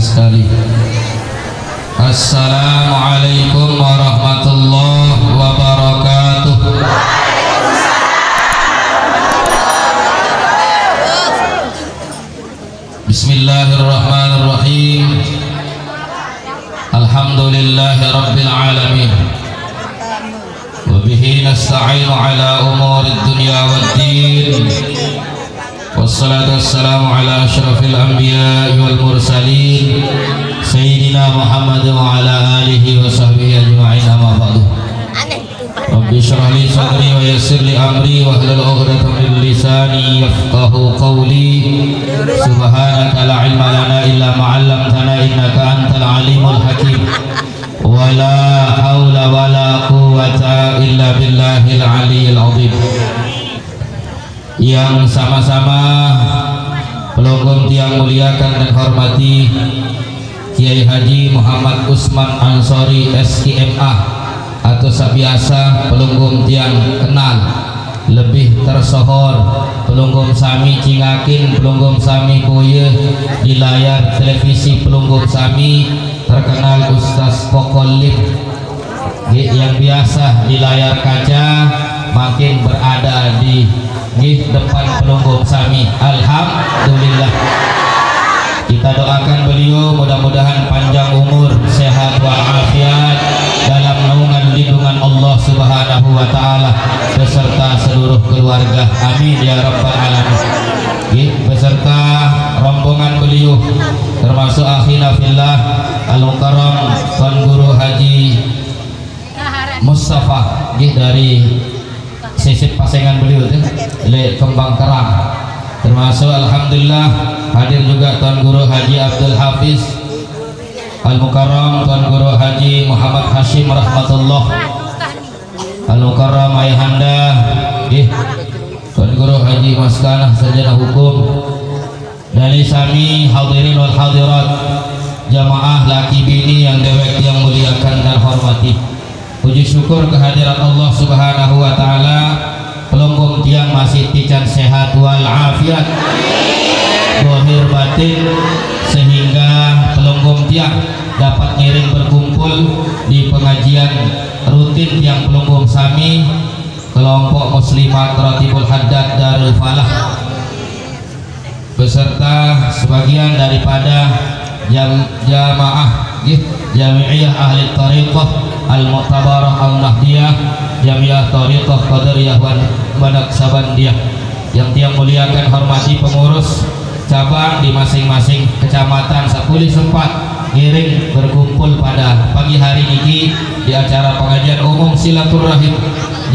sekali. Assalamualaikum warahmatullahi wabarakatuh. Bismillahirrahmanirrahim. Alhamdulillahi rabbil alamin. Wabihi nasta'inu ala umuri dunya waddin. Wassalatu wassalamu ala asyrafil anbiya wal mursalin Sayyidina Muhammad wa ala alihi wa sahbihi ajma'in, amma ba'du. Rabbi syrah li sadri wa yassir li amri wa hlul 'uqdatam min lisani yafqahu qawli. Subhanaka la ilma lana illa ma 'allamtana innaka antal alimul hakim. Wa la haula wa la quwwata illa billahil aliyyil 'azim. Yang sama-sama pelunggung yang muliakan dan hormati Kiai Haji Muhammad Usman Ansori SKMA, atau sabiasa pelunggung yang kenal lebih tersohor pelunggung sami Cingakin, pelunggung sami Boye di layar televisi, pelunggung sami terkenal Ustaz Pokolip yang biasa di layar kaca makin berada di depan pelunggung sami. Alhamdulillah, kita doakan beliau mudah-mudahan panjang umur, sehat walafiat dalam naungan lindungan Allah Subhanahu wa taala beserta seluruh keluarga, amin ya rabbal alamin. Beserta rombongan beliau termasuk akhina fillah Al-Mukarram Tuan Guru Haji Mustafa dari sisip pasengan beliau le Kembang Kerang, termasuk alhamdulillah hadir juga Tuan Guru Haji Abdul Hafiz Al-Mukarram Tuan Guru Haji Muhammad Hashim rahmatullah Al-Mukarram ayahanda Tuan Guru Haji Maskanah Sarjana Hukum, dari sami hadirin wal hadirat jamaah laki bini yang dewek yang muliakan dan hormati. Puji syukur kehadirat Allah Subhanahu wa taala, pelunggung tiang masih tican sehat wal afiat zahir batin, sehingga pelunggung tiang dapat ngiring berkumpul di pengajian rutin tiang pelunggung sami kelompok muslimat Ratibul Haddad Darul Falah beserta sebagian daripada jamaah Jami'iyah Ahli Tariqah Al-Mu'tabarah Al-Nahdiyah, Jami'ah Tariqah Qadariyah Banaksabandiyah, yang tiang muliakan hormati pengurus cabang di masing-masing kecamatan. Sapulih sempat ngiring berkumpul pada pagi hari ini di acara pengajian umum silaturahim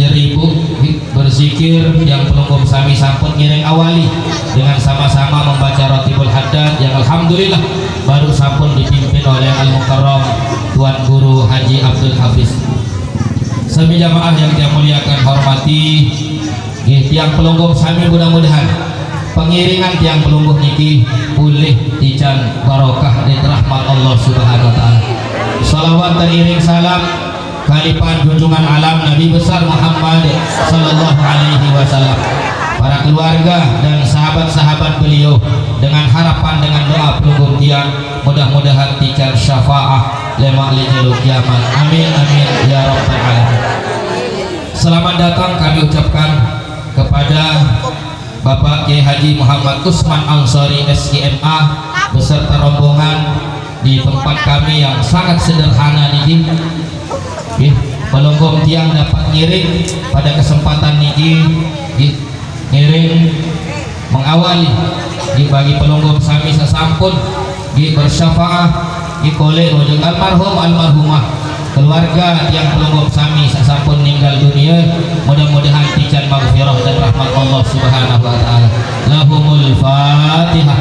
jeribu berzikir yang pelunggung sami sampun ngiring awali dengan sama-sama membaca Ratibul Haddad yang alhamdulillah baru sampun dipimpin oleh Al-Mukarram Tuan Guru Haji Abdul Hafiz. Sami jamaah yang dia muliakan hormati, tiang pelunggung sami mudah-mudahan pengiringan tiang pelunggung niki pulih dican barokah dan rahmat Allah Subhanahu wa taala. Salawat dan iring salam kalipan junjungan alam Nabi besar Muhammad sallallahu alaihi wasallam, para keluarga dan sahabat-sahabat beliau, dengan harapan dengan doa pelunggung tiang mudah-mudahan tican syafaah lemak lijilul kiamat, amin amin ya rabbal alamin. Selamat datang kami ucapkan kepada Bapak Kiai Haji Muhammad Usman Ansori SKMA beserta rombongan di tempat kami yang sangat sederhana ini. Pelunggung tiang dapat ngiring pada kesempatan ini, ngiring mengawali bagi pelunggung sami sesampun bersyafaah ikole rojong almarhum almarhumah keluarga yang pelunggung sami sesampun meninggal dunia, mudah-mudahan tijan maghfirah dan rahmat Allah Subhanahu wa taala. Lahumul Fatihah.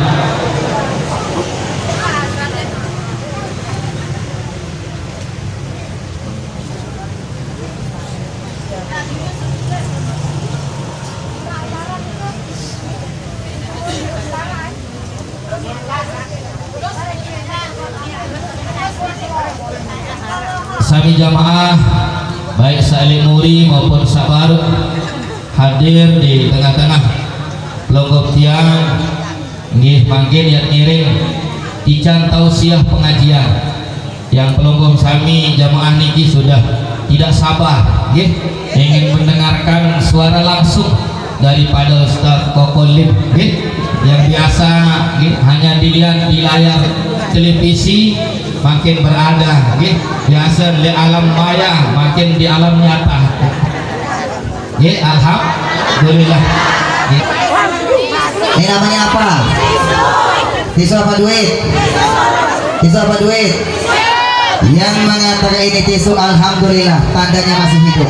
Sami jamaah baik salimuri maupun sabar hadir di tengah-tengah pelunggung tiang nggih mangkin yang ngiring Ican tausiah pengajian yang pelunggung sami jamaah niki sudah tidak sabar ingin mendengarkan suara langsung daripada Ustaz Kokolim yang biasa hanya dilihat di layar televisi makin berada biasa di alam maya makin di alam nyata alhamdulillah. Ini namanya apa? Tisu apa duit? Tisu apa duit? Yang mengatakan ini tisu, alhamdulillah tandanya masih hidup,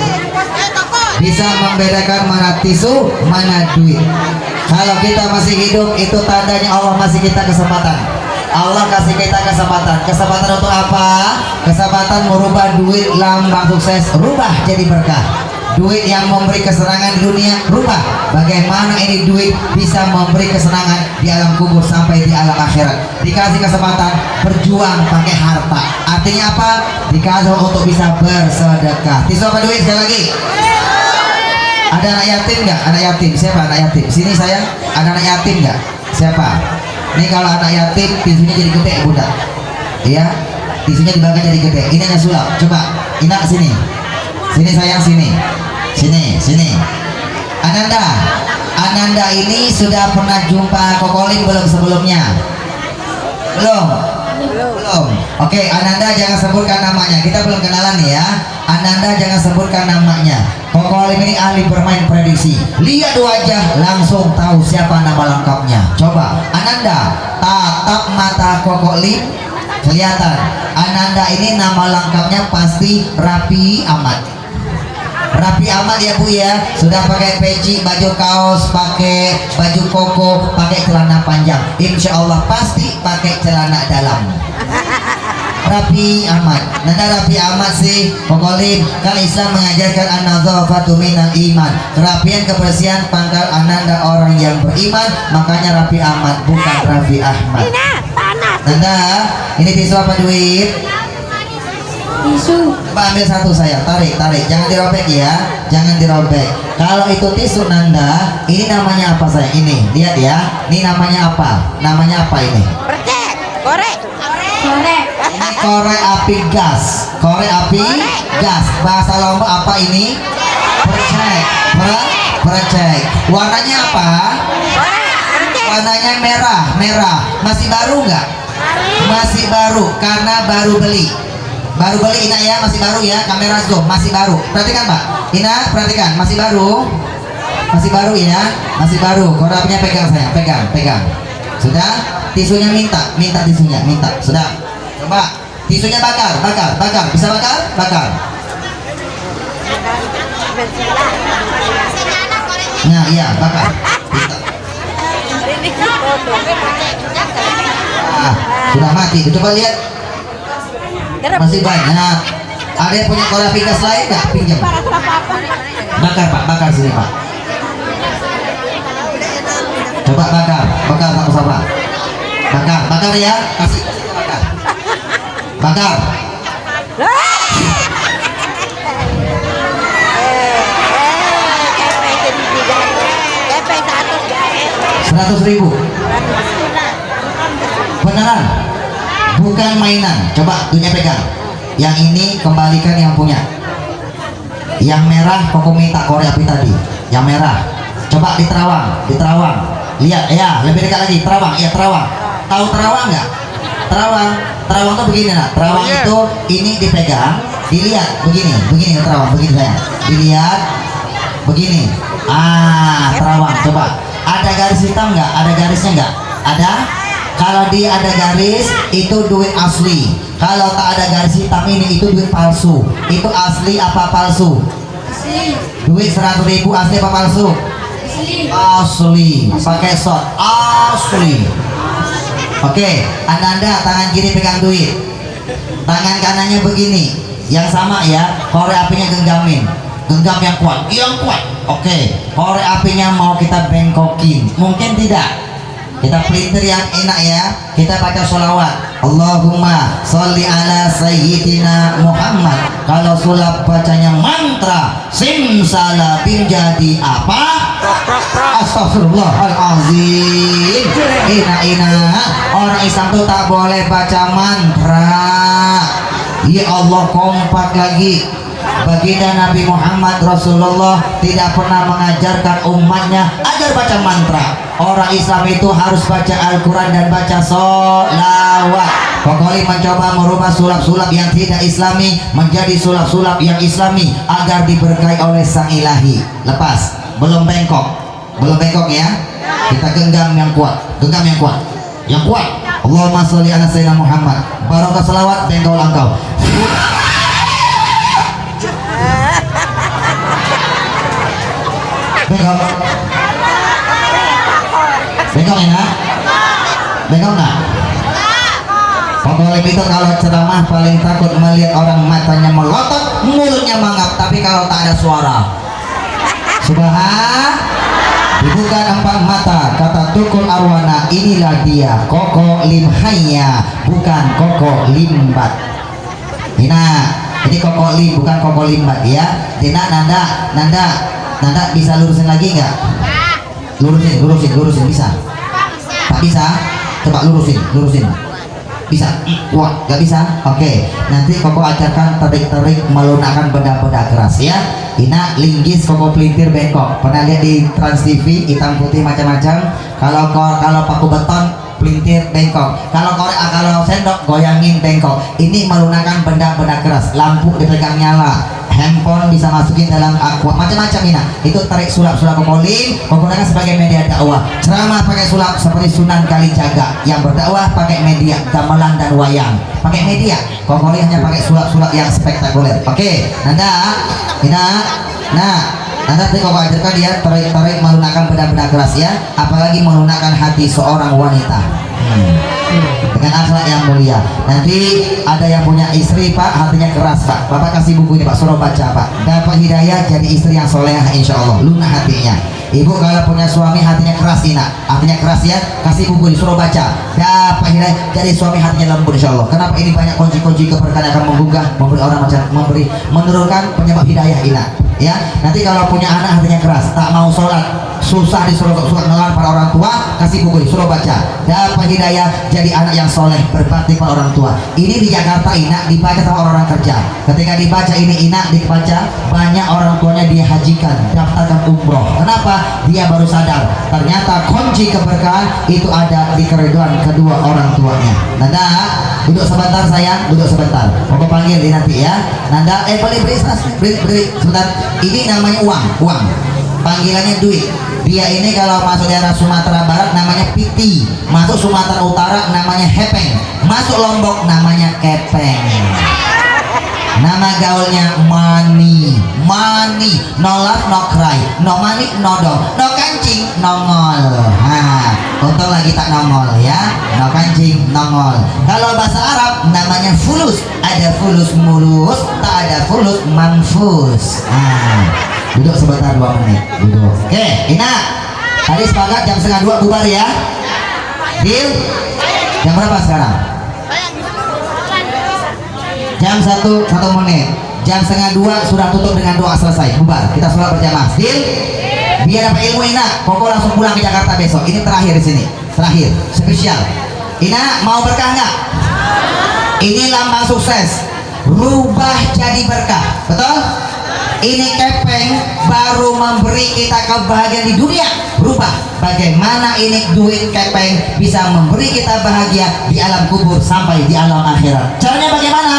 bisa membedakan mana tisu mana duit. Kalau kita masih hidup itu tandanya Allah masih kita kesempatan. Allah kasih kita kesempatan. Kesempatan untuk apa? Kesempatan merubah duit lambang sukses, rubah jadi berkah. Duit yang memberi kesenangan di dunia, rubah bagaimana ini duit bisa memberi kesenangan di alam kubur sampai di alam akhirat. Dikasih kesempatan berjuang pakai harta, artinya apa? Dikasih untuk bisa bersedekah. Tisu apa duit? Sekali lagi. Ada anak yatim nggak? Anak yatim siapa? Anak yatim sini sayang. Ada anak yatim nggak? Siapa? Ini kalau anak yatim tisunya jadi gede budak, iya, tisunya dibakar jadi gede. Ini hanya sulap. Coba Ina sini, sini sayang, sini, sini, sini. Ananda ini sudah pernah jumpa Kokolim belum sebelumnya? Belum. Oke, Ananda jangan sebutkan namanya. Kita belum kenalan nih ya. Ananda jangan sebutkan namanya. Kokolim ini ahli bermain prediksi. Lihat wajah langsung tahu siapa nama lengkapnya. Coba Ananda tatap mata Kokolim, kelihatan. Ananda ini nama lengkapnya pasti Rapi Ahmad. Rapi Ahmad ya Bu ya. Sudah pakai peci, baju kaos, pakai baju koko, pakai celana panjang. Insya Allah pasti pakai celana dalam. Rapi Ahmad. Nanda Rapi Ahmad sih Kokolim. Kan Islam mengajarkan an-nadzafatu minal iman. Kerapian kebersihan pangkal Ananda orang yang beriman. Makanya Rapi Ahmad bukan Rafi Ahmad. Nanda, ini tisu apa duit? Tisu. Coba ambil satu saya, tarik, jangan dirobek ya, jangan dirobek. Kalau itu tisu Nanda, ini namanya apa saya? Ini, lihat ya, ini namanya apa? Namanya apa ini? Korek. Ini korek api gas, gas. Bahasa Lombok apa ini? Percek. Warnanya apa? Warnanya merah. Masih baru nggak? Masih baru, karena baru beli Ina ya, masih baru ya, kamera zoom, masih baru. Perhatikan Pak, Ina perhatikan, masih baru ya, masih baru. Korapnya pegang saya, pegang. Sudah, tisunya minta tisunya, sudah. Coba, tisunya bakar, bisa bakar. Nah iya, bakar. Sudah mati, coba lihat. Masih banyak. Ada yang punya korek api gas lain nggak? Pinjam. Bakar Pak, bakar sini Pak. Coba bakar sama-sama. Bakar ya, kasih bakar. 100.000. Beneran? Bukan mainan. Coba dunia pegang. Yang ini kembalikan yang punya. Yang merah Koko minta korek api tadi. Yang merah. Coba di terawang. Lihat ya, lebih dekat lagi. Terawang. Tahu terawang nggak? Terawang tuh begini nak. Terawang itu ini dipegang, dilihat begini terawang begini saya. Dilihat begini. Terawang. Coba. Ada garis hitam nggak? Ada garisnya nggak? Ada. Kalau dia ada garis itu duit asli. Kalau tak ada garis hitam ini itu duit palsu. Itu asli apa palsu? Asli. Duit 100.000 asli apa palsu? Asli. Pakai shot. Asli. Oke, Ananda tangan kiri pegang duit. Tangan kanannya begini. Yang sama ya. Korek apinya genggamin. Genggam yang kuat. Oke. Korek apinya mau kita bengkokin. Mungkin tidak. Kita pelintir yang enak ya. Kita baca sholawat. Allahumma sholli ala sayyidina Muhammad. Kalau sulap bacanya mantra simsalabim jadi apa? Astagfirullahaladzim. Ina orang Islam tuh tak boleh baca mantra. Ya Allah, kompak lagi. Baginda Nabi Muhammad Rasulullah tidak pernah mengajarkan umatnya agar baca mantra. Orang Islam itu harus baca Al-Quran dan baca sholawat. Kokoli mencoba merubah sulap-sulap yang tidak islami menjadi sulap-sulap yang islami agar diberkahi oleh Sang Ilahi. Lepas, belum bengkok ya. Kita genggam yang kuat, yang kuat. Allahumma sholli ala sayyidina Muhammad. Barokah selawat, bengkok langkau. Bengkok enak? Bengkok nggak? Pokoknya itu kalau ceramah paling takut melihat orang matanya melotot, mulutnya mangap, tapi kalau tak ada suara. Subhan, dibuka 4 mata, kata Tukul Arwana, inilah dia Koko Limhaya, bukan Koko Limbat. Ini Koko Lim, bukan Koko Limbat ya. Tina, Nanda bisa lurusin lagi nggak? Lurusin bisa? Tak bisa? Coba lurusin. Bisa? Wah, nggak bisa? Oke, nanti Koko ajarkan tarik melunakkan benda-benda keras ya. Ina linggis Koko pelintir bengkok. Pernah lihat di Trans TV hitam putih macam-macam. Kalau paku beton pelintir bengkok. Kalau sendok goyangin bengkok. Ini melunakkan benda-benda keras. Lampu dipegang nyala. Handphone bisa masukin dalam aqua, macam-macam Ina. Itu tarik sulap-sulap Kokolim, menggunakan sebagai media dakwah. Ceramah pakai sulap seperti Sunan Kalijaga. Yang berdakwah pakai media gamelan dan wayang. Pakai media. Kokolim hanya pakai sulap-sulap yang spektakuler. Oke, Nanda, Ina, nanti Koko ajarkan dia tarik melunakkan benda-benda keras ya. Apalagi melunakkan hati seorang wanita. Dengan akhlak yang mulia. Nanti ada yang punya istri Pak, hatinya keras Pak, Bapak kasih buku ini Pak, suruh baca Pak. Dapat hidayah jadi istri yang solehah insya Allah, lunak hatinya. Ibu kalau punya suami hatinya keras hatinya keras ya, kasih buku ini suruh baca. Dapat hidayah jadi suami hatinya lembut insya Allah. Kenapa ini banyak kunci-kunci keberkahan yang akan menggugah, menurunkan penyebab hidayah ya. Nanti kalau punya anak hatinya keras, tak mau sholat, susah disuruh melawan para orang tua, kasih buku ini suruh baca. Dapat hidayah jadi anak yang soleh, berbakti pada orang tua. Ini di Jakarta dibaca sama orang-orang kerja. Ketika dibaca ini dibaca, banyak orang tuanya dihajikan, daftarkan umroh. Kenapa? Dia baru sadar ternyata kunci keberkahan itu ada di keriduan kedua orang tuanya. Nanda, duduk sebentar sayang, duduk sebentar. Pokok panggil dia nanti ya. Nanda, beri sebentar. Ini namanya uang. Panggilannya duit. Dia ini kalau masuk daerah Sumatera Barat namanya piti, masuk Sumatera Utara namanya hepeng, masuk Lombok namanya kepeng. Nama gaulnya money, no love, no cry, no money, no dog, no kancing, nongol. Untung lagi tak nongol ya, no kancing, nongol. Kalau bahasa Arab namanya fulus, ada fulus mulus, tak ada fulus manfus. Duduk sebentar 2 menit. Duduk. Oke, Ina. Tadi sepakat jam 1:30 bubar ya. Deal? Jam berapa sekarang? Jam 1 menit. Jam 1:30 sudah tutup dengan doa selesai. Bubar. Kita sholat berjamaah. Deal? Biar dapat ilmu Ina. Koko langsung pulang ke Jakarta besok. Ini terakhir di sini. Terakhir. Spesial. Ina mau berkah nggak? Ini lambang sukses. Rubah jadi berkah. Betul? Ini kepeng baru memberi kita kebahagiaan di dunia. Rubah bagaimana ini duit kepeng bisa memberi kita bahagia di alam kubur sampai di alam akhirat. Caranya bagaimana?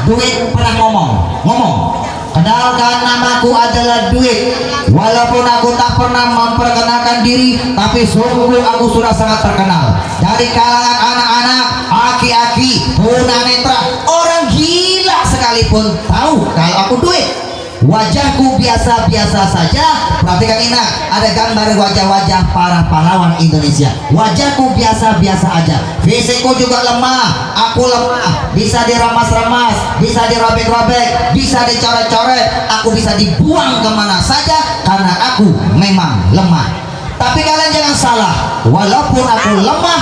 Duit pernah ngomong. Kenalkan, namaku adalah duit. Walaupun aku tak pernah memperkenalkan diri, tapi sungguh aku sudah sangat terkenal. Dari kalangan anak-anak, aki-aki, tunanetra, orang gila sekalipun tahu kalau aku duit. Wajahku biasa-biasa saja. Perhatikan ini, ada gambar wajah-wajah para pahlawan Indonesia. Wajahku biasa-biasa aja. Fisikku juga lemah. Aku lemah. Bisa diramas-ramas, bisa dirobek-robek, bisa dicoret-coret. Aku bisa dibuang kemana saja karena aku memang lemah. Tapi kalian jangan salah. Walaupun aku lemah,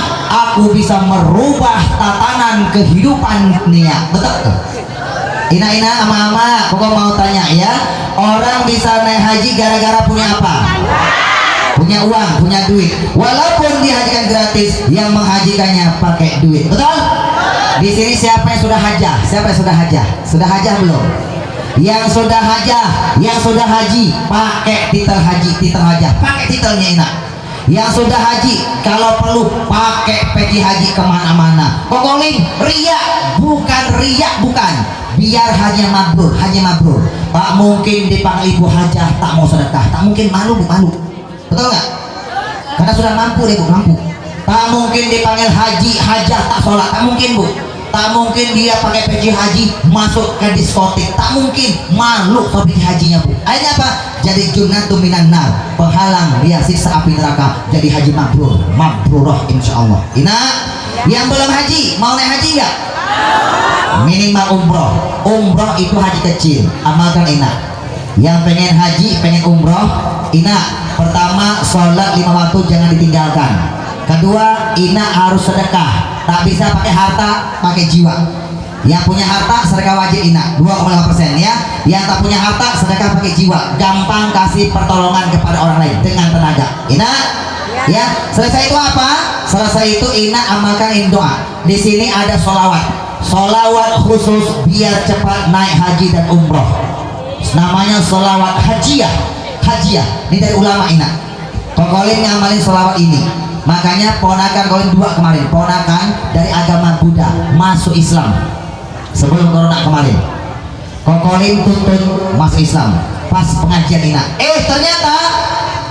aku bisa merubah tatanan kehidupan dunia. Betul? Ina ama Koko mau tanya ya, orang bisa naik haji gara-gara punya apa? punya uang, punya duit. Walaupun dihajikan gratis, yang menghajikannya pakai duit. Betul? Di sini siapa yang sudah hajah? Siapa yang sudah hajah? Sudah hajah belum? Yang sudah hajah, yang sudah haji, pakai titel haji, titel hajah, pakai titelnya enak. Yang sudah haji, kalau perlu pakai peci haji kemana-mana. Kokoling, riak, bukan. Biar hanya mabrur, Tak mungkin dipanggil ibu hajah tak mau sedekah, tak mungkin, malu, betul nggak? Karena sudah mampu, mampu. Tak mungkin dipanggil haji, hajah tak sholat, tak mungkin bu. Tak mungkin dia pakai peci haji masuk ke diskotik, tak mungkin, malu kalau peci hajinya bu. Akhirnya apa? Jadi junnatun minan nar, penghalang dia siksa api neraka. Jadi haji mabrurah insya Allah. Yang belum haji, mau naik haji nggak? Minimal umroh itu haji kecil, amalkan yang pengen haji, pengen umroh, pertama sholat 5 waktu jangan ditinggalkan. Kedua, harus sedekah, tak bisa pakai harta, pakai jiwa. Yang punya harta sedekah wajib 2,5% ya. Yang tak punya harta sedekah pakai jiwa, gampang kasih pertolongan kepada orang lain dengan tenaga. Ya, selesai itu apa? Selesai itu amalkan doa. Di sini ada solawat khusus biar cepat naik haji dan umroh. Namanya solawat hajiyah. Ini dari ulama Kokolin ngamalin solawat ini. Makanya ponakan Kolin 2 kemarin, ponakan dari agama Buddha masuk Islam sebelum corona kemarin. Kokolin tuntun masuk Islam pas pengajian ternyata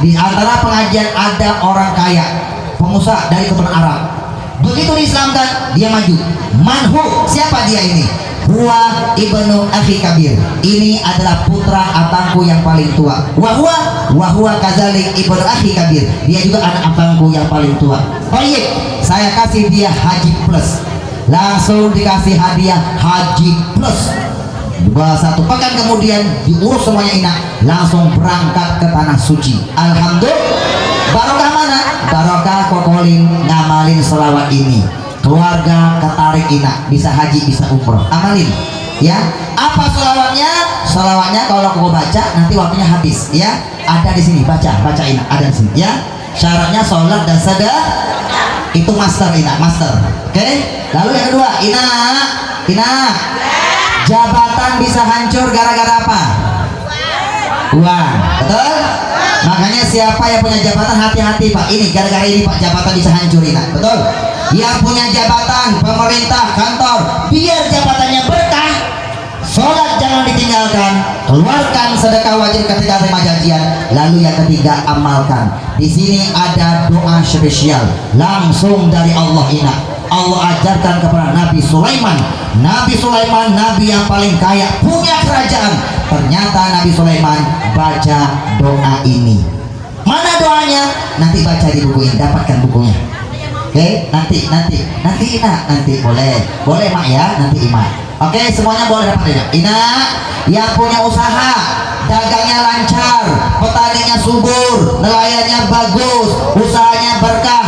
di antara pengajian ada orang kaya, pengusaha dari keturunan Arab. Begitu diislamkan, dia maju. Manhu, siapa dia ini? Huwa ibnu akhi kabir. Ini adalah putra abangku yang paling tua. Wahua kazalik ibnu akhi kabir. Dia juga anak abangku yang paling tua. Baik, saya kasih dia haji plus. Langsung dikasih hadiah haji plus. 1 pekan kemudian diurus semuanya langsung berangkat ke tanah suci. Alhamdulillah. Barokah mana? Barokah Kokolin ngamalin selawat ini. Keluarga ketarik bisa haji, bisa umroh. Amalin ya. Apa selawatnya? Selawatnya kalau kau baca nanti waktunya habis ya. Ada di sini, baca ada di sini ya. Syaratnya sholat dan sedekah. Itu master master. Oke? Lalu yang kedua, jabatan bisa hancur gara-gara apa? Uang. Betul? Makanya siapa yang punya jabatan hati-hati Pak. Ini gara-gara ini Pak jabatan bisa hancur Betul? Yang punya jabatan pemerintah kantor, biar jabatannya berkah, sholat jangan ditinggalkan, keluarkan sedekah wajib ketika terima janjian. Lalu yang ketiga, amalkan. Di sini ada doa spesial langsung dari Allah Allah ajarkan kepada Nabi Sulaiman. Nabi yang paling kaya, punya kerajaan. Ternyata Nabi Sulaiman baca doa ini. Mana doanya? Nanti baca di buku ini, dapatkan bukunya. Oke, nanti boleh mak ya, nanti imak. Oke, semuanya boleh dapat yang punya usaha, dagangnya lancar, petaninya subur, nelayannya bagus, usahanya berkah.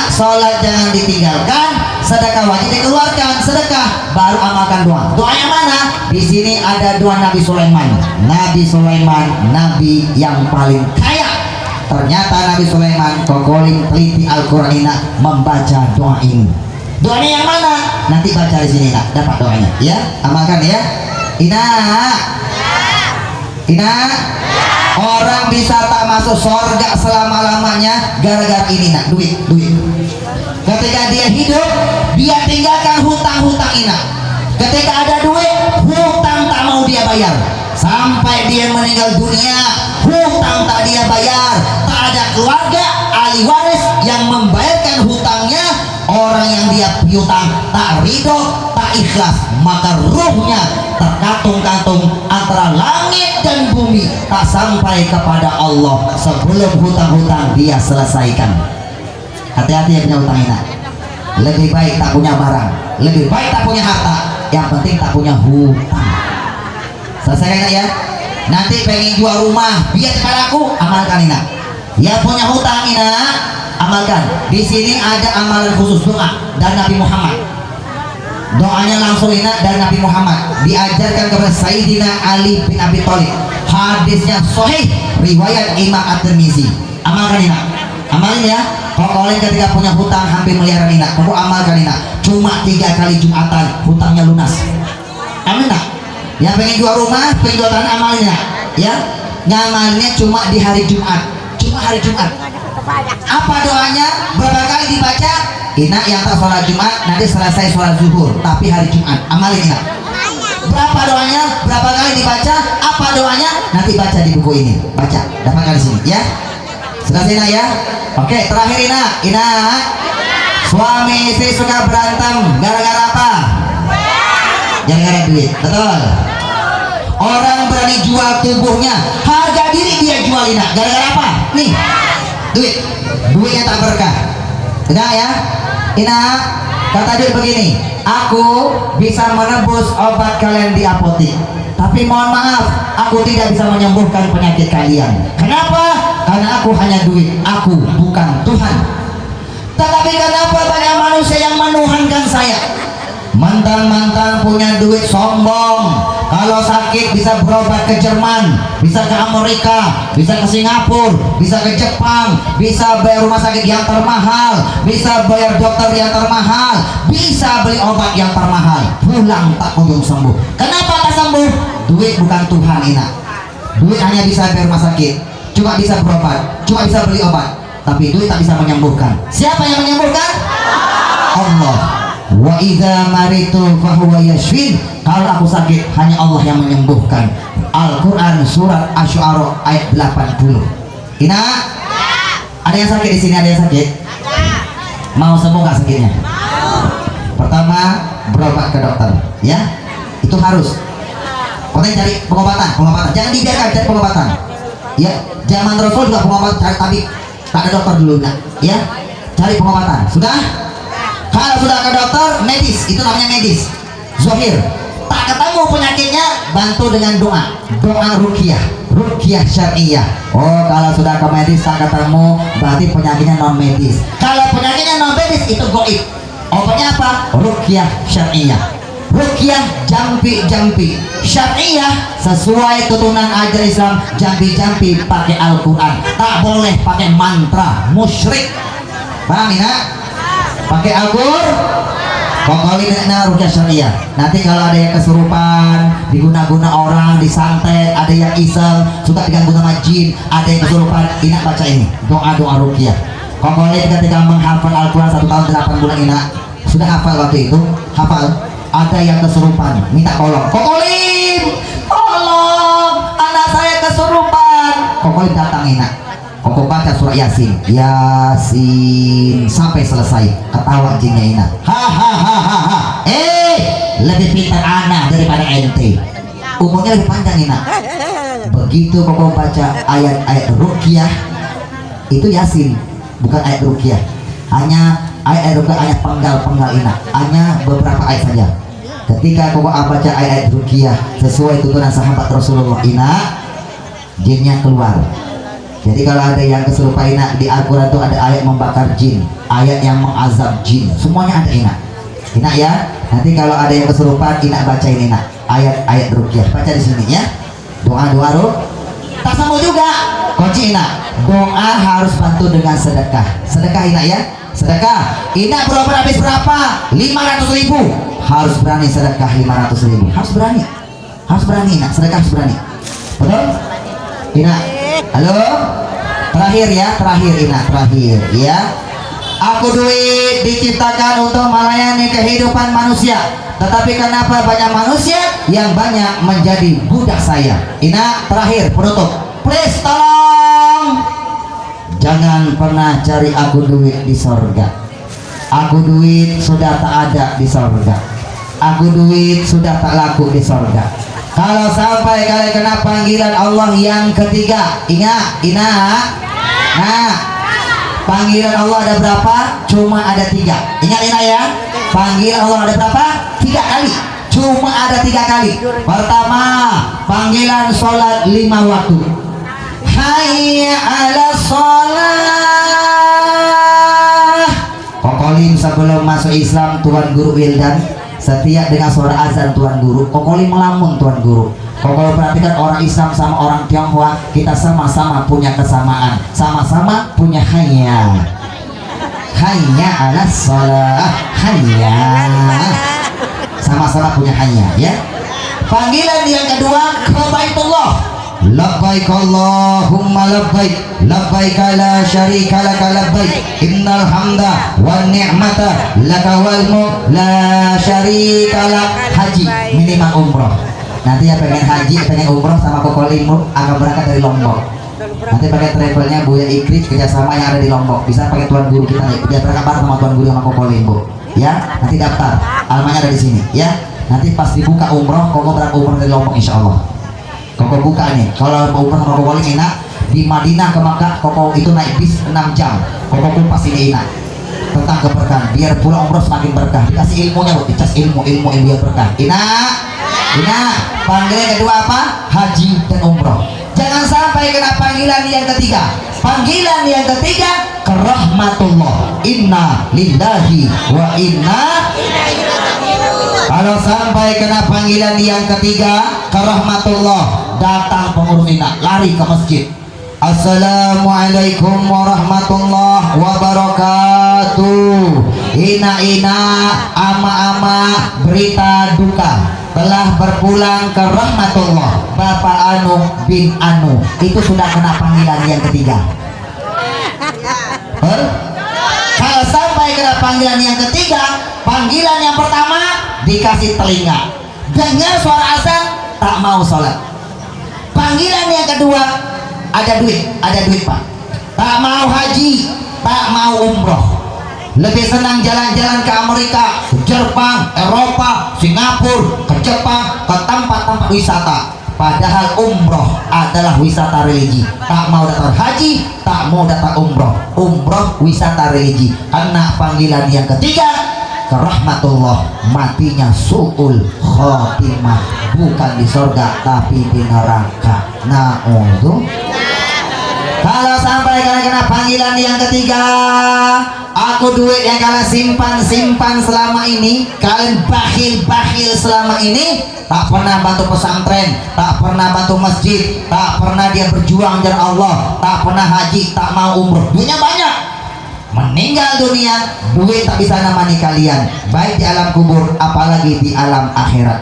Sholat jangan ditinggalkan, sedekah wajib dikeluarkan, sedekah baru amalkan doa. Doanya mana? Di sini ada doa Nabi Sulaiman. Nabi yang paling kaya. Ternyata Nabi Sulaiman Kokolin teliti Al-Quran membaca doa ini. Doanya yang mana? Nanti baca di sini dapat doanya ya. Amalkan ya. Orang bisa tak masuk surga selama-lamanya gara-gara ini duit. Ketika dia hidup, dia tinggalkan hutang-hutang Ketika ada duit, hutang tak mau dia bayar. Sampai dia meninggal dunia, hutang tak dia bayar. Tak ada keluarga, ahli waris yang membayarkan hutangnya. Orang yang dia piutang tak ridho, tak ikhlas, maka ruhnya terkantung-kantung antara langit dan bumi, tak sampai kepada Allah sebelum hutang-hutang dia selesaikan. Hati-hati yang punya hutang lebih baik tak punya barang, lebih baik tak punya harta, yang penting tak punya hutang. Selesaikan ya. Nanti pengen jual rumah biar cepat laku, amalkan yang punya hutang amalkan. Di sini ada amalan khusus doa dan Nabi Muhammad. Doanya langsung dari Nabi Muhammad, diajarkan kepada Sayyidina Ali bin Abi Thalib. Hadisnya sahih, riwayat Imam At-Tirmizi. Amalkan Ina. Amalin ya. Kokolin ketika punya hutang hampir miliaran Ina. Koko amalkan Ina. Cuma 3 kali Jumatan hutangnya lunas. Amin nak. Yang pengen jual rumah, pengen jual tanah amalin ya. Ya. Ngamalnya cuma di hari Jumat. Cuma hari Jumat. Apa doanya? Berapa kali dibaca? Ina yang tak sholat Jumat nanti selesai sholat zuhur, tapi hari Jumat. Amalin Ina. Berapa doanya? Berapa kali dibaca? Apa doanya? Nanti baca di buku ini. Baca. Dapatkan di sini ya. Sudah Ina ya. Oke, terakhir Ina. Ina. Suami istri suka berantem gara-gara apa? Gara-gara duit. Betul. Orang berani jual tubuhnya, harga diri dia jual Ina. Gara-gara apa? Nih. Duit. Duitnya tak berkah. Ina ya. Ina, kata dia begini, aku bisa menebus obat kalian di apotek, tapi mohon maaf, aku tidak bisa menyembuhkan penyakit kalian. Kenapa? Karena aku hanya duit, aku bukan Tuhan. Tetapi kenapa banyak manusia yang menuhankan saya? Mantan-mantan punya duit sombong. Kalau sakit bisa berobat ke Jerman, bisa ke Amerika, bisa ke Singapura, bisa ke Jepang, bisa bayar rumah sakit yang termahal, bisa bayar dokter yang termahal, bisa beli obat yang termahal, pulang tak kunjung sembuh. Kenapa tak sembuh? Duit bukan Tuhan Ina. Duit hanya bisa bayar rumah sakit, cuma bisa berobat, cuma bisa beli obat, tapi duit tak bisa menyembuhkan. Siapa yang menyembuhkan? Allah. Wa idza maritu fahuwa yashfin. Kalau aku sakit hanya Allah yang menyembuhkan. Al-Qur'an surat Asy-Syu'ara ayat 80. Ina, ada yang sakit di sini? Ada yang sakit? Mau sembuh nggak sakitnya? Pertama, berobat ke dokter, ya. Itu harus. Pokoknya cari pengobatan. Jangan dibiarkan, cari pengobatan. Ya, zaman Rasul juga pengobatan cari tabib. Tak ada dokter dulu, nak. Ya, cari pengobatan. Sudah? Kalau sudah ke dokter, medis, itu namanya medis. Zahir. Tak ketemu penyakitnya, bantu dengan doa. Doa ruqyah, ruqyah syariah. Oh, kalau sudah ke medis tak ketemu, berarti penyakitnya non medis. Kalau penyakitnya non medis itu goib. Obatnya apa? Ruqyah syariah. Ruqyah jampi-jampi. Syariah sesuai tuntunan ajaran Islam, jampi-jampi pakai Al-Qur'an. Tak boleh pakai mantra, musyrik. Paham ya? Pakai Al-Qur'an. Pokoknya ruqyah syariah. Nanti kalau ada yang kesurupan, diguna-guna orang, disantet, ada yang iseng, suka diganggu sama jin, ada yang kesurupan, Ina baca ini doa-doa ruqyah. Pokoknya ketika menghafal Al-Quran 1 tahun 8 bulan Ina sudah hafal waktu itu, hafal. Ada yang kesurupan, minta tolong. Kokolim, tolong, anak saya kesurupan. Kokolim datang Ina. Koko baca surah Yasin, Yasin sampai selesai. Ketawa jinnya Ina. Hahaha. Lebih pintar anak daripada ente. Umurnya lebih panjang Ina. Begitu Koko baca ayat-ayat ruqyah, itu Yasin, bukan ayat ruqyah. Hanya ayat ruqyah, ayat penggal-penggal Ina. Hanya beberapa ayat saja. Ketika Koko baca ayat ruqyah sesuai tuntunan sahabat Rasulullah Ina, jinnya keluar. Jadi kalau ada yang kesurupan Ina, di Al-Quran itu ada ayat membakar jin, ayat yang mengazab jin, semuanya ada Ina. Ina ya, nanti kalau ada yang kesurupan Ina bacain Ina ayat-ayat ruqyah, baca di sini ya. Doa-doa tak sembuh juga. Kunci Ina, doa harus bantu dengan sedekah. Sedekah Ina ya, sedekah. Ina berobat habis berapa? 500.000. Harus berani sedekah 500.000. Harus berani. Harus berani Ina, sedekah harus berani. Betul? Ina. Halo, terakhir ya, terakhir Ina, terakhir ya. Aku duit diciptakan untuk melayani kehidupan manusia, tetapi kenapa banyak manusia yang banyak menjadi budak saya? Ina, terakhir penutup. Please tolong, jangan pernah cari aku duit di sorga. Aku duit sudah tak ada di sorga. Aku duit sudah tak laku di sorga. Kalau sampai kalian kena panggilan Allah yang ketiga, ingat, Ina. Nah, panggilan Allah ada berapa? Cuma ada 3. Ingat Ina ya. Panggilan Allah ada berapa? 3 kali. Cuma ada 3 kali. Pertama, panggilan sholat 5 waktu. Hayya ala sholat. Kokolim sebelum masuk Islam, Tuan Guru Wildan setiap dengan suara azan Tuan Guru, kokoli melamun Tuan Guru. Kalau perhatikan orang Islam sama orang Tionghoa, kita sama-sama punya kesamaan, sama-sama punya hayya ala shalah, hayya, sama-sama punya hayya ya. Panggilan yang kedua ke Baitullah, labbaik Allahumma labbaik, labbaik la syarika laka labbaik, innal hamda wan ni'mata laka wal mulk la syarika lak. Haji minimal umroh. Nanti yang pengen haji, pengen umroh sama Kokolimu akan berangkat dari Lombok. Nanti pakai travelnya Buya Ikrik kerjasama yang ada di Lombok. Bisa pakai Tuan Guru kita nih, dia berangkat bareng sama Tuan Guru sama Kokolimu. Ya, nanti daftar. Alamatnya ada di sini. Ya, nanti pas dibuka umroh, Koko berangkat umroh dari Lombok insya Allah. Koko buka nih. Kalau mau umroh sama Kokolim enak. Di Madinah ke Makkah, Koko itu naik bis 6 jam. Koko kumpas ini enak. Tentang keberkahan, biar pulang umroh semakin berkah. Dikasih ilmunya, Bu, dicas ilmu biar berkah. Enak. Panggilan kedua apa? Haji dan umroh. Jangan sampai kena panggilan yang ketiga. Panggilan yang ketiga ke rahmatullah. Inna lillahi wa inna ilaihi raji'un. Kalau sampai kena panggilan yang ketiga ke rahmatullah, datang pengurus ina, lari ke masjid. Assalamualaikum warahmatullahi wabarakatuh. Ina ama berita duka telah berpulang ke rahmatullah Bapak Anu bin Anu. Itu sudah kena panggilan yang ketiga. Kalau sampai kena panggilan yang ketiga, panggilan yang pertama dikasih telinga, dengar suara azan, tak mau sholat. Panggilan yang kedua, ada duit Pak, tak mau haji, tak mau umroh, lebih senang jalan-jalan ke Amerika, ke Jepang, Eropa, Singapura, ke Jepang, ke tempat-tempat wisata. Padahal umroh adalah wisata religi. Tak mau datang haji, tak mau datang umroh. Umroh wisata religi. Karena panggilan yang ketiga ke rahmatullah, matinya su'ul khotimah, bukan di surga tapi di neraka. Kalau sampai kalian kena panggilan yang ketiga, aku duit yang kalian simpan selama ini, kalian bakhil selama ini, tak pernah bantu pesantren, tak pernah bantu masjid, tak pernah dia berjuang jalan Allah, tak pernah haji, tak mau umroh, duitnya banyak. Meninggal dunia, duit tak bisa nemani kalian, baik di alam kubur apalagi di alam akhirat.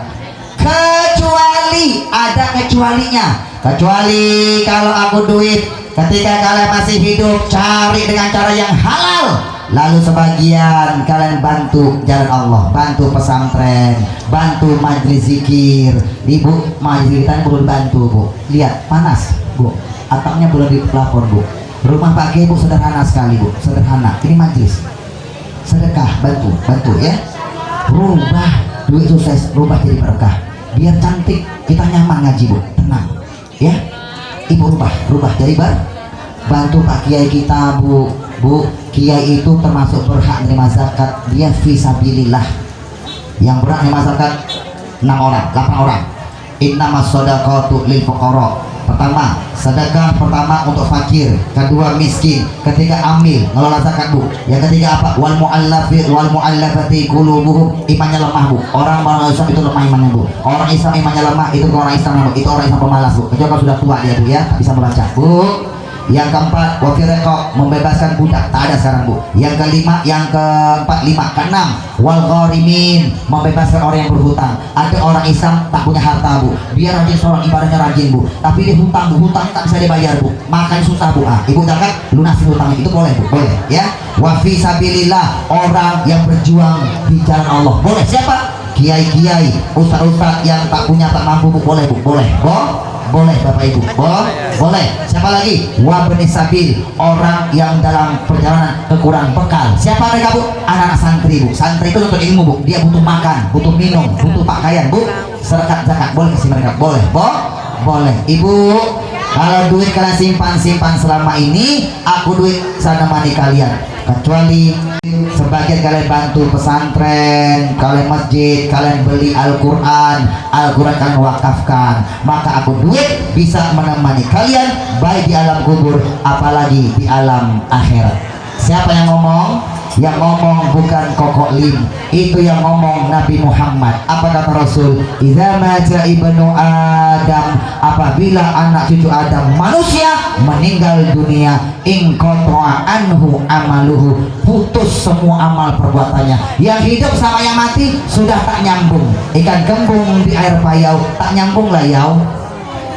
Kecuali ada kecualinya. Kecuali kalau aku duit ketika kalian masih hidup, cari dengan cara yang halal. Lalu sebagian kalian bantu jalan Allah, bantu pesantren, bantu majelis zikir. Ibu, majelis kita perlu dibantu, Bu. Lihat, panas, Bu. Atapnya belum dipelafon, Bu. Rumah Pak Kiai, Bu, sederhana sekali, Bu. Sederhana. Ini majelis. Sedekah, bantu ya. Rubah duit sukses, rubah jadi berkah. Biar cantik, kita nyaman ngaji, Bu. Tenang, ya. Ibu rubah jadi bantu Pak Kiai kita, Bu. Kiai itu termasuk berhak menerima zakat, dia fisabilillah. Yang berhak menerima zakat 8 orang. Innamas shadaqatu lil fuqara. Pertama, sedekah pertama untuk fakir, kedua miskin, ketiga amil, ngelola zakat, Bu. Yang ketiga apa? Wal mu'allafati qulubuhum, imannya lemah, Bu. Orang Islam itu lemah imannya, Bu. Orang Islam imannya lemah, itu orang Islam, Bu. Itu orang Islam pemalas, Bu. Kecuali kalau sudah tua dia, Bu, ya, tak bisa membaca, Bu. Yang keempat, wafireko, membebaskan budak, tak ada sekarang, Bu. Yang kelima, yang keempat, keenam, wal gharimin, membebaskan orang yang berhutang. Ada orang Islam tak punya harta, Bu, dia rajin sholat, ibadahnya rajin, Bu, tapi dia hutang, Bu, hutangnya tak bisa dibayar, Bu, makan susah, Bu. Ibu zakat lunasin hutangnya, itu boleh, Bu, boleh, ya. Wa fi sabilillah, orang yang berjuang di jalan Allah, boleh. Siapa? Kiai-kiai, ustaz-ustaz yang tak punya, tak mampu, Bu, boleh, Bu, boleh, boleh Bapak Ibu, boleh. Siapa lagi? Wabni sabil, orang yang dalam perjalanan kekurangan bekal. Siapa mereka, Bu? Anak-anak santri, Bu. Santri itu untuk ilmu, Bu. Dia butuh makan, butuh minum, butuh pakaian, Bu. Zakat boleh kasih mereka, boleh, boleh. Ibu, kalau duit kalian simpan selama ini, aku duit sana mani kalian. Kecuali sebagian kalian bantu pesantren, kalian masjid, kalian beli Al-Quran kalian wakafkan, maka aku duit bisa menemani kalian baik di alam kubur apalagi di alam akhirat. Siapa yang ngomong? Yang ngomong bukan Koko Lim, itu yang ngomong Nabi Muhammad. Apa kata Rasul? Idza mata ibnu Adam, apabila anak cucu Adam manusia meninggal dunia, inqata'a anhu amaluhu, putus semua amal perbuatannya. Yang hidup sama yang mati sudah tak nyambung. Ikan gembung di air payau tak nyambung lah yau.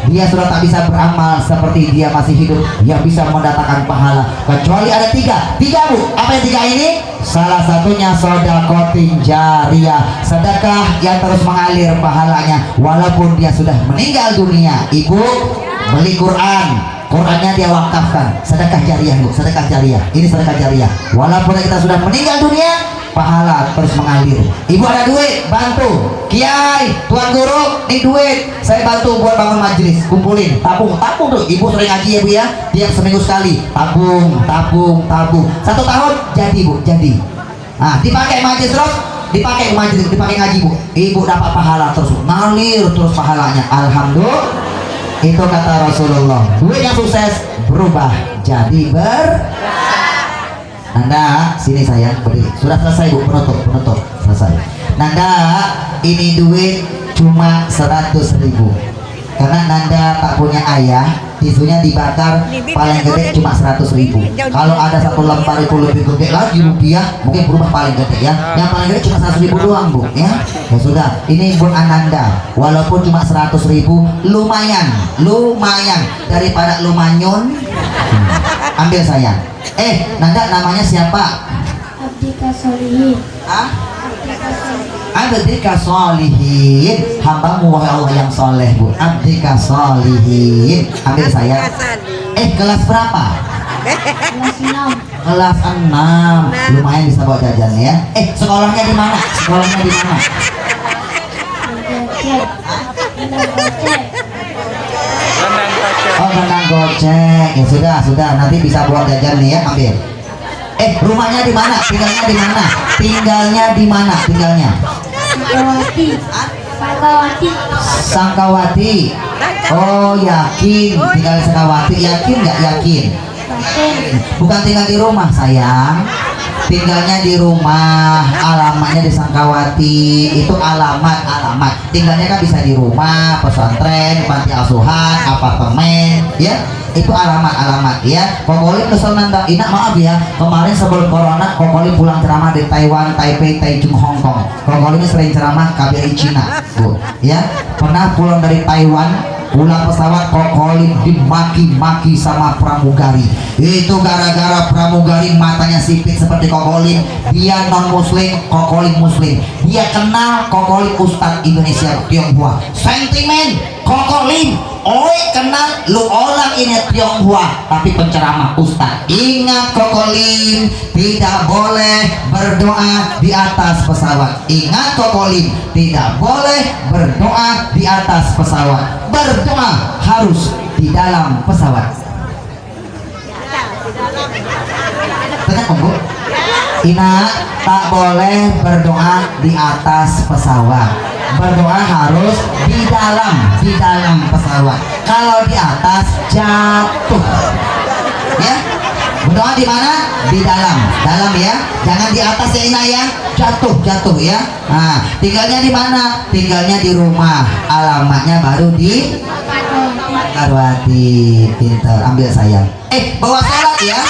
Dia sudah tak bisa beramal seperti dia masih hidup yang bisa mendatangkan pahala, kecuali ada tiga bu. Apa yang tiga ini? Salah satunya sedekatin jariyah, sedekah yang terus mengalir pahalanya walaupun dia sudah meninggal dunia. Ibu beli Qurannya dia wakafkan, sedekah jariyah bu, sedekah jariyah. Ini sedekah jariyah walaupun kita sudah meninggal dunia, pahala terus mengalir. Ibu ada duit, bantu kiai, tuan guru, nih duit saya bantu buat bangun majelis, kumpulin, tabung tuh. Ibu sering ngaji ya bu ya, tiap seminggu sekali tabung 1 tahun jadi bu, jadi. Nah dipakai majelis terus, dipakai ngaji bu, ibu dapat pahala terus, ngalir terus pahalanya. Alhamdulillah. Itu kata Rasulullah, duit yang sukses berubah jadi Nanda, sini sayang, beri. Sudah selesai bu, penutup, selesai. Nanda, ini duit cuma 100.000. Karena Nanda tak punya ayah, tisunya dibakar paling gede cuma 100.000. Kalau ada satu lembar itu lebih gede lagi rupiah, mungkin berubah paling gede ya. Yang paling gede cuma 100.000 doang bu, ya. Ya sudah, ini buat Ananda. Walaupun cuma 100.000, lumayan daripada lumanyun. Ambil sayang. Nanda namanya siapa? Abdika Solihin. Abdika Solihin, hambamu wahai Allah yang soleh bu. Abdika Solihin. Ambil sayang. Kelas berapa? Kelas 6. Kelas 6. Lumayan bisa bawa jajan ya. Sekolahnya di mana? Menang gocek. Ya sudah, nanti bisa buat jajan nih ya, ambil. Rumahnya di mana? Tinggalnya di mana? Sangkawati. Oh yakin, tinggal di Sangkawati. Yakin nggak yakin? Bukan tinggal di rumah sayang, tinggalnya di rumah, alamatnya di Sangkawati. Itu alamat. Tinggalnya kan bisa di rumah, pesantren, panti asuhan, apartemen, ya. Itu alamat ya. Kokolim kesel Nanda. Maaf ya, kemarin sebelum corona Kokolim pulang ceramah di Taiwan, Taipei, Taichung, Hong Kong. Kokolim sering ceramah KBRI Cina bu, ya. Pernah pulang dari Taiwan, pulang pesawat Kokolim dimaki-maki sama pramugari. Itu gara-gara pramugari matanya sipit seperti Kokolim. Dia non muslim, Kokolim muslim. Dia kenal Kokolim Ustadz Indonesia Tionghoa. Sentimen Kokolim, kenal lu orang ini Tionghoa tapi penceramah Ustadz. Ingat Kokolim, tidak boleh berdoa di atas pesawat. Ingat Kokolim, tidak boleh berdoa di atas pesawat. Berdoa harus di dalam pesawat. Benar bu? Tak boleh berdoa di atas pesawat. Berdoa harus di dalam pesawat. Kalau di atas jatuh, ya. Berdoa di mana? Di dalam ya. Jangan di atas ya Ina ya. Jatuh ya. Nah, tinggalnya di mana? Tinggalnya di rumah. Alamatnya baru di Karwati. Pinter. Ambil sayang. Bawa sholat ya.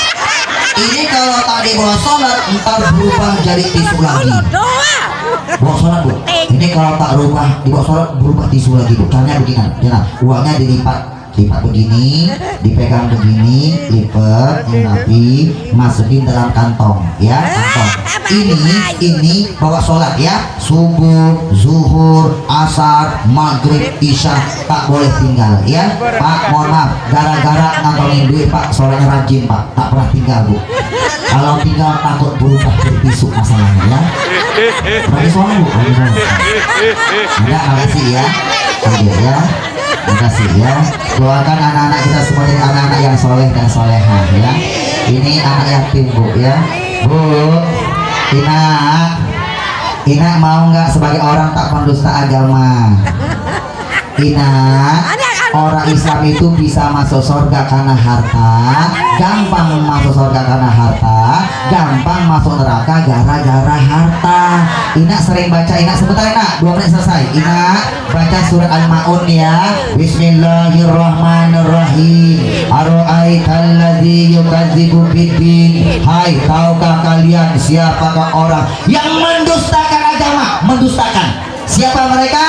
Ini kalau tadi bawa sholat, ntar berubah jadi tisu lagi. Bawa sholat bu. Ini kalau tak dibawa sholat berubah tisu lagi bu. Caranya begini, uangnya dilipat begini, dipegang begini, lipat, Nabi masukin dalam kantong, ya kantong. Ini bawa sholat ya, subuh, zuhur, asar, maghrib, isya tak boleh tinggal ya. Pak, mohon maaf, gara-gara ngantongin duit Pak, sholatnya rajin Pak, tak pernah tinggal bu. Kalau tinggal takut berubah berpisuk masalahnya ya. Bagi sholat bu, makasih ya, ya. Terima kasih ya. Doakan anak-anak kita semua jadi anak-anak yang soleh dan solehah ya. Ini anak yatim bu ya. Bu, Ina mau nggak sebagai orang tak pendusta agama? Ina orang Islam itu bisa masuk surga karena harta, gampang masuk surga karena harta, gampang masuk neraka gara-gara harta. Ina sering baca, Ina sebentar Ina, 2 menit selesai. Ina baca surat Al-Maun ya. Bismillahirrahmanirrahim. Ara'aital ladzi yukadzibu biddin. Hai, tahukah kalian siapakah orang yang mendustakan agama? Mendustakan. Siapa mereka?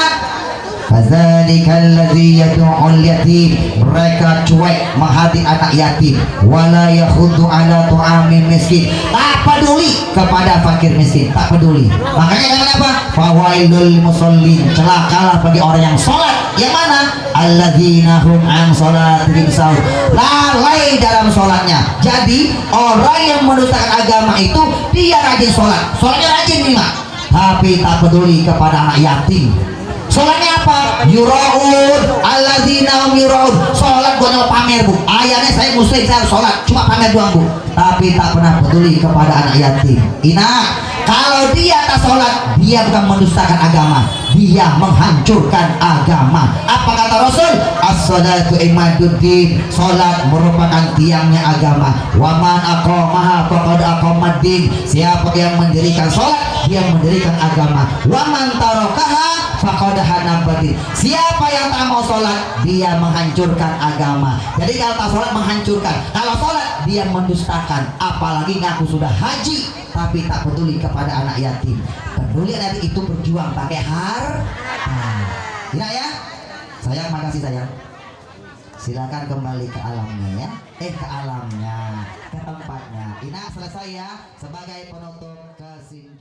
Fadzalikal ladzi yad'ul yatim. Mereka cuek menghati anak yatim. Wala yakhuddu ala tu'amil miskin. Tak peduli kepada fakir miskin, tak peduli. Makanya namanya apa? Fawailul musallin. Celakalah bagi orang yang sholat. Yang mana? Alladzina hum an sholatihim sahun. Lalai dalam sholatnya. Jadi orang yang mendustakan agama itu dia rajin sholat. Sholatnya rajin nih Mak, tapi tak peduli kepada anak yatim. Sholatnya apa? Yuraun alladzina hum yuraun. Sholat bukan pamer Bu. Ayahnya saya muslim, saya harus sholat, cuma pamer doang Bu. Tapi tak pernah peduli kepada anak yatim. Ina, kalau dia tak sholat, dia bukan mendustakan agama, dia menghancurkan agama. Apa kata Rasul? As-sholatu imaduddin. Sholat merupakan tiangnya agama. Waman aqamaha faqad aqamaddin. Siapa yang mendirikan sholat, dia mendirikan agama. Waman tarakaha faqad hanabaddin. Siapa yang tak mau sholat, dia menghancurkan agama. Jadi kalau tak sholat menghancurkan, kalau sholat dia mendustakan. Apalagi ngaku sudah haji tapi tak peduli kepada anak yatim. Peduli anak yatim itu berjuang pakai ya. Sayang, makasih sayang. Silakan kembali ke alamnya ya. Ke alamnya, ke tempatnya. Ina selesai ya sebagai penutup kesimpulan.